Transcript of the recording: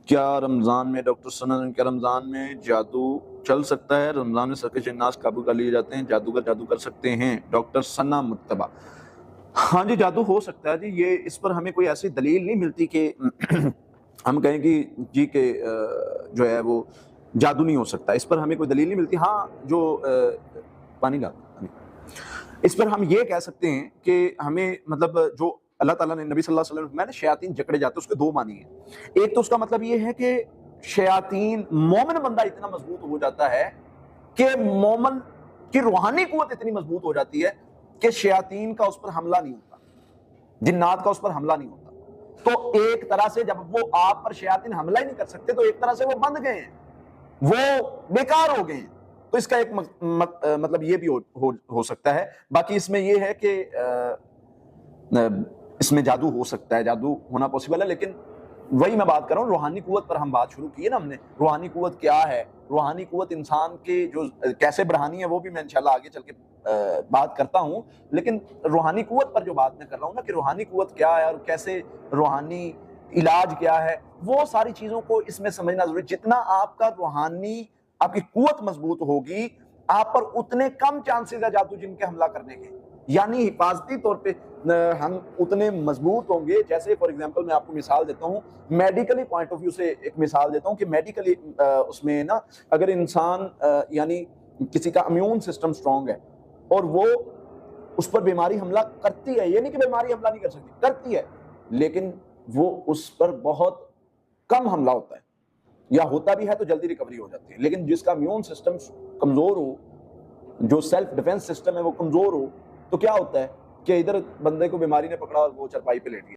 क्या रमज़ान में डॉक्टर सना, क्या रमज़ान में जादू चल सकता है? रमज़ान में सर्कस नाश काबू कर लिए जाते हैं, जादूगर जादू कर सकते हैं। डॉक्टर सना मुत्तबा। हाँ जी, जादू हो सकता है जी। ये इस पर हमें कोई ऐसी दलील नहीं मिलती कि हम कहें कि जी के जो है वो जादू नहीं हो सकता। इस पर हमें कोई दलील नहीं मिलती। हाँ, जो पानी ला पानी। इस पर हम ये कह सकते हैं कि हमें मतलब जो अल्लाह ताला ने नबी सल्लल्लाहु अलैहि वसल्लम फरमाया ना शयातीन जकड़े जाते हैं, उसके 2 मानी हैं। एक तो उसका मतलब ये है कि शयातीन मोमिन बंदा इतना मजबूत हो जाता है कि मोमिन की रूहानी कुव्वत इतनी मजबूत हो जाती है कि शयातीन का उस पर हमला नहीं होता, जिन्नात का उस पर हमला नहीं होता। तो एक तरह से जब वो आप पर शयातीन हमला ही नहीं कर सकते, तो एक तरह से वो बंध गए हैं, वो बेकार हो गए हैं। तो इसका एक मतलब ये भी हो सकता है। बाकी इसमें ये है कि इसमें जादू हो सकता है, जादू होना पॉसिबल है, लेकिन वही मैं बात कर रहा हूँ, रूहानी कुव्वत पर हम बात शुरू की है ना हमने। रूहानी कुव्वत क्या है? रूहानी कुव्वत इंसान के जो कैसे बढ़ानी है वो भी मैं इंशाल्लाह आगे चल के बात करता हूँ। लेकिन रूहानी कुव्वत पर जो बात मैं कर रहा हूँ ना कि रूहानी कुव्वत क्या है और कैसे रूहानी इलाज क्या है, वो सारी चीज़ों को इसमें समझना ज़रूरी है। जितना आपका रूहानी आपकी कुव्वत मज़बूत होगी, आप पर उतने कम चांसेज़ है जादू जिन के हमला करने के। यानी हिफाज़ती तौर पे हम उतने मज़बूत होंगे। जैसे फॉर एग्ज़ाम्पल मैं आपको मिसाल देता हूँ, मेडिकली पॉइंट ऑफ व्यू से एक मिसाल देता हूँ कि मेडिकली उसमें ना अगर इंसान यानी किसी का इम्यून सिस्टम स्ट्रॉन्ग है और वो उस पर बीमारी हमला करती है, ये नहीं कि बीमारी हमला नहीं कर सकती, करती है, लेकिन वो उस पर बहुत कम हमला होता है, या होता भी है तो जल्दी रिकवरी हो जाती है। लेकिन जिसका इम्यून सिस्टम कमज़ोर हो, जो सेल्फ डिफेंस सिस्टम है वो कमज़ोर हो, तो क्या होता है कि इधर बंदे को बीमारी ने पकड़ा और वो चारपाई पे लेट गया।